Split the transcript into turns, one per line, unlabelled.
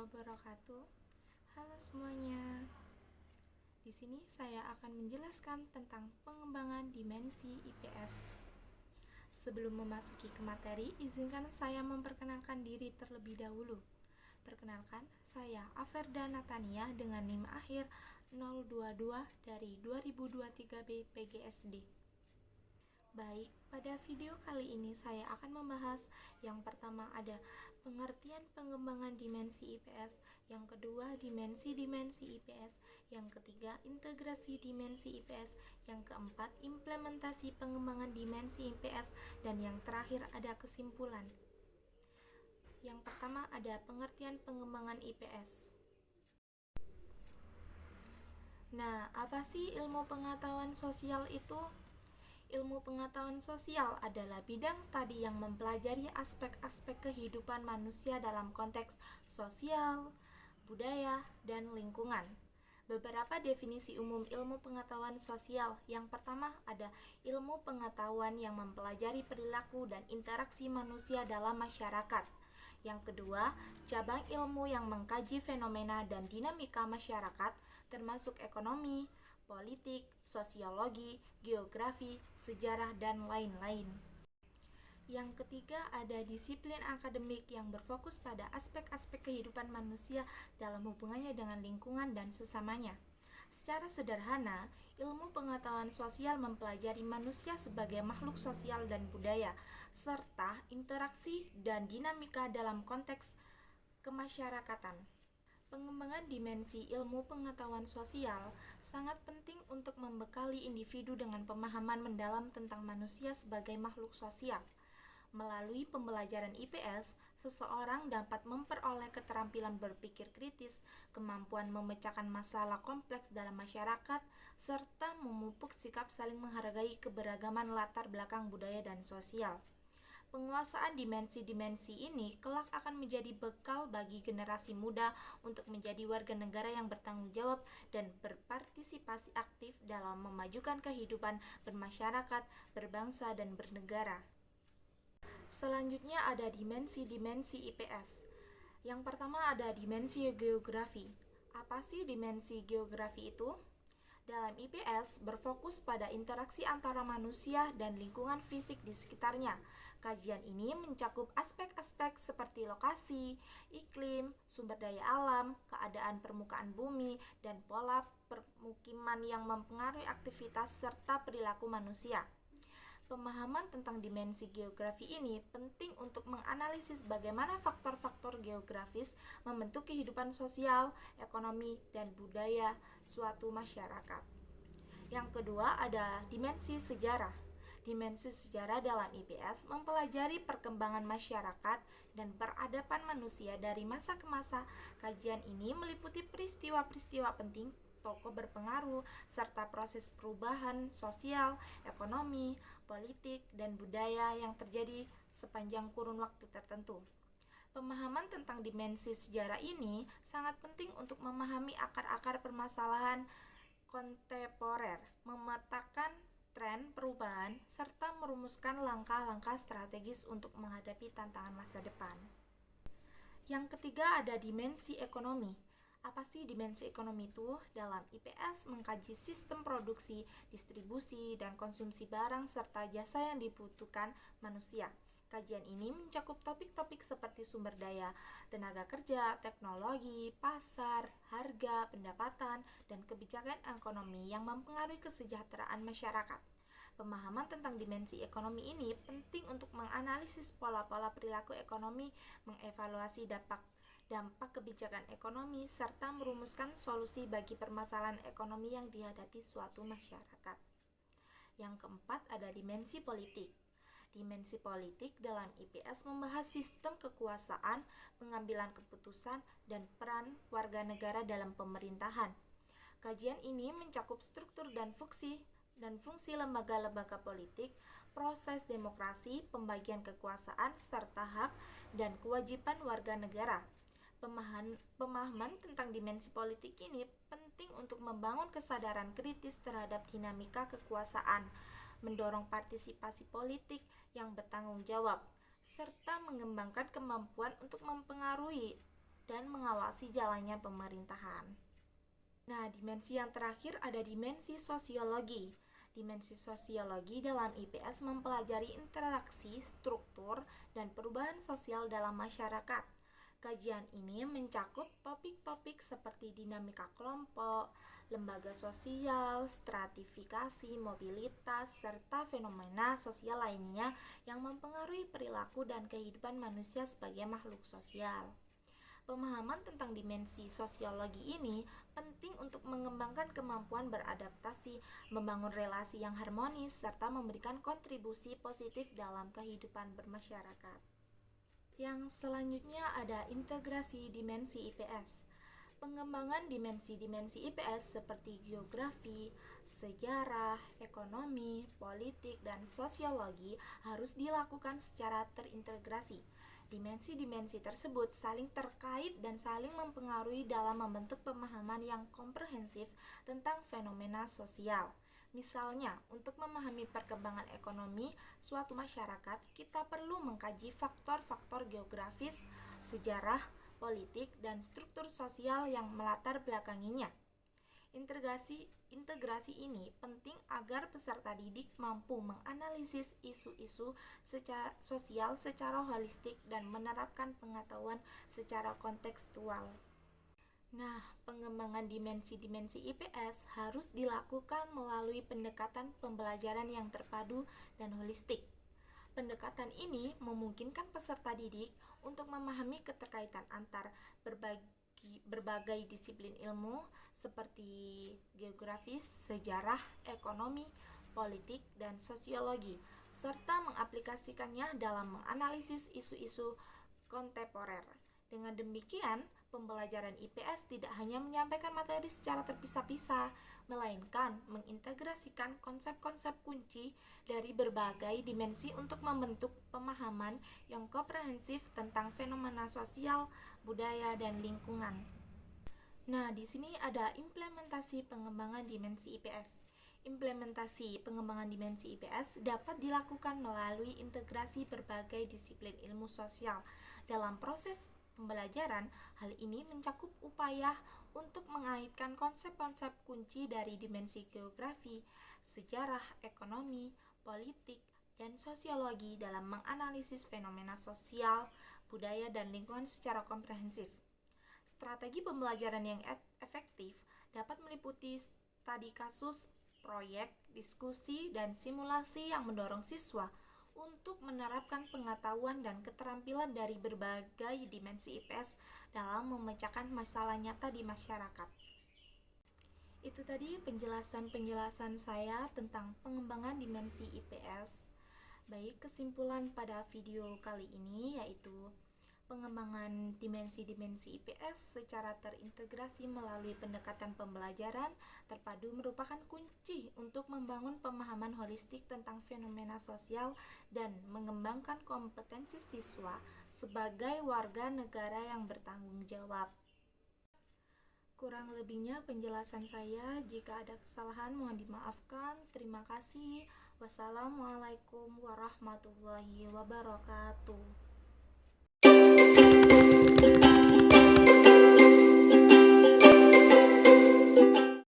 wabarakatuh. Halo semuanya. Di sini saya akan menjelaskan tentang pengembangan dimensi IPS. Sebelum memasuki ke materi, izinkan saya memperkenalkan diri terlebih dahulu. Perkenalkan, saya Averda Natania dengan NIM akhir 022 dari 2023B PGSD. Baik, pada video kali ini saya akan membahas yang pertama ada pengertian pengembangan dimensi IPS, yang kedua dimensi-dimensi IPS, yang ketiga integrasi dimensi IPS, yang keempat implementasi pengembangan dimensi IPS, dan yang terakhir ada kesimpulan. Yang pertama ada pengertian pengembangan IPS. Nah, apa sih ilmu pengetahuan sosial itu? Ilmu pengetahuan sosial adalah bidang studi yang mempelajari aspek-aspek kehidupan manusia dalam konteks sosial, budaya, dan lingkungan. Beberapa definisi umum ilmu pengetahuan sosial. Yang pertama ada ilmu pengetahuan yang mempelajari perilaku dan interaksi manusia dalam masyarakat. Yang kedua, cabang ilmu yang mengkaji fenomena dan dinamika masyarakat, termasuk ekonomi, politik, sosiologi, geografi, sejarah, dan lain-lain. Yang ketiga ada disiplin akademik yang berfokus pada aspek-aspek kehidupan manusia dalam hubungannya dengan lingkungan dan sesamanya. Secara sederhana, ilmu pengetahuan sosial mempelajari manusia sebagai makhluk sosial dan budaya, serta interaksi dan dinamika dalam konteks kemasyarakatan. Pengembangan dimensi ilmu pengetahuan sosial sangat penting untuk membekali individu dengan pemahaman mendalam tentang manusia sebagai makhluk sosial. Melalui pembelajaran IPS, seseorang dapat memperoleh keterampilan berpikir kritis, kemampuan memecahkan masalah kompleks dalam masyarakat, serta memupuk sikap saling menghargai keberagaman latar belakang budaya dan sosial. Penguasaan dimensi-dimensi ini kelak akan menjadi bekal bagi generasi muda untuk menjadi warga negara yang bertanggung jawab dan berpartisipasi aktif dalam memajukan kehidupan bermasyarakat, berbangsa, dan bernegara. Selanjutnya ada dimensi-dimensi IPS. Yang pertama ada dimensi geografi. Apa sih dimensi geografi itu? Dalam IPS berfokus pada interaksi antara manusia dan lingkungan fisik di sekitarnya. Kajian ini mencakup aspek-aspek seperti lokasi, iklim, sumber daya alam, keadaan permukaan bumi, dan pola permukiman yang mempengaruhi aktivitas serta perilaku manusia. Pemahaman tentang dimensi geografi ini penting untuk menganalisis bagaimana faktor-faktor geografis membentuk kehidupan sosial, ekonomi, dan budaya suatu masyarakat. Yang kedua ada dimensi sejarah. Dimensi sejarah dalam IPS mempelajari perkembangan masyarakat dan peradaban manusia dari masa ke masa. Kajian ini meliputi peristiwa-peristiwa penting, tokoh berpengaruh, serta proses perubahan sosial, ekonomi, politik, dan budaya yang terjadi sepanjang kurun waktu tertentu. Pemahaman tentang dimensi sejarah ini sangat penting untuk memahami akar-akar permasalahan kontemporer, memetakan tren perubahan, serta merumuskan langkah-langkah strategis untuk menghadapi tantangan masa depan. Yang ketiga ada dimensi ekonomi. Apa sih dimensi ekonomi itu? Dalam IPS mengkaji sistem produksi, distribusi, dan konsumsi barang serta jasa yang dibutuhkan manusia. Kajian ini mencakup topik-topik seperti sumber daya, tenaga kerja, teknologi, pasar, harga, pendapatan, dan kebijakan ekonomi yang mempengaruhi kesejahteraan masyarakat. Pemahaman tentang dimensi ekonomi ini penting untuk menganalisis pola-pola perilaku ekonomi, mengevaluasi dampak kebijakan ekonomi, serta merumuskan solusi bagi permasalahan ekonomi yang dihadapi suatu masyarakat. Yang keempat ada dimensi politik. Dimensi politik dalam IPS membahas sistem kekuasaan, pengambilan keputusan, dan peran warga negara dalam pemerintahan. Kajian ini mencakup struktur dan fungsi lembaga-lembaga politik, proses demokrasi, pembagian kekuasaan, serta hak dan kewajiban warga negara. Pemahaman tentang dimensi politik ini penting untuk membangun kesadaran kritis terhadap dinamika kekuasaan, mendorong partisipasi politik yang bertanggung jawab, serta mengembangkan kemampuan untuk mempengaruhi dan mengawasi jalannya pemerintahan. Nah, dimensi yang terakhir ada dimensi sosiologi. Dimensi sosiologi dalam IPS mempelajari interaksi, struktur, dan perubahan sosial dalam masyarakat. Kajian ini mencakup topik-topik seperti dinamika kelompok, lembaga sosial, stratifikasi, mobilitas, serta fenomena sosial lainnya yang mempengaruhi perilaku dan kehidupan manusia sebagai makhluk sosial. Pemahaman tentang dimensi sosiologi ini penting untuk mengembangkan kemampuan beradaptasi, membangun relasi yang harmonis, serta memberikan kontribusi positif dalam kehidupan bermasyarakat. Yang selanjutnya ada integrasi dimensi IPS. Pengembangan dimensi-dimensi IPS seperti geografi, sejarah, ekonomi, politik, dan sosiologi harus dilakukan secara terintegrasi. Dimensi-dimensi tersebut saling terkait dan saling mempengaruhi dalam membentuk pemahaman yang komprehensif tentang fenomena sosial. Misalnya, untuk memahami perkembangan ekonomi suatu masyarakat, kita perlu mengkaji faktor-faktor geografis, sejarah, politik, dan struktur sosial yang melatar belakanginya. Integrasi ini penting agar peserta didik mampu menganalisis isu-isu sosial secara holistik dan menerapkan pengetahuan secara kontekstual. Nah, pengembangan dimensi-dimensi IPS harus dilakukan melalui pendekatan pembelajaran yang terpadu dan holistik. Pendekatan ini memungkinkan peserta didik untuk memahami keterkaitan antar berbagai disiplin ilmu seperti geografis, sejarah, ekonomi, politik, dan sosiologi, serta mengaplikasikannya dalam menganalisis isu-isu kontemporer. Dengan demikian, pembelajaran IPS tidak hanya menyampaikan materi secara terpisah-pisah, melainkan mengintegrasikan konsep-konsep kunci dari berbagai dimensi untuk membentuk pemahaman yang komprehensif tentang fenomena sosial, budaya, dan lingkungan. Nah, di sini ada implementasi pengembangan dimensi IPS. Implementasi pengembangan dimensi IPS dapat dilakukan melalui integrasi berbagai disiplin ilmu sosial. Dalam proses pembelajaran, hal ini mencakup upaya untuk mengaitkan konsep-konsep kunci dari dimensi geografi, sejarah, ekonomi, politik, dan sosiologi dalam menganalisis fenomena sosial, budaya, dan lingkungan secara komprehensif. Strategi pembelajaran yang efektif dapat meliputi studi kasus, proyek, diskusi, dan simulasi yang mendorong siswa untuk menerapkan pengetahuan dan keterampilan dari berbagai dimensi IPS dalam memecahkan masalah nyata di masyarakat. Itu tadi penjelasan saya tentang pengembangan dimensi IPS. Baik, kesimpulan pada video kali ini yaitu pengembangan dimensi-dimensi IPS secara terintegrasi melalui pendekatan pembelajaran terpadu merupakan kunci untuk membangun pemahaman holistik tentang fenomena sosial dan mengembangkan kompetensi siswa sebagai warga negara yang bertanggung jawab. Kurang lebihnya penjelasan saya, jika ada kesalahan mohon dimaafkan. Terima kasih. Wassalamualaikum warahmatullahi wabarakatuh.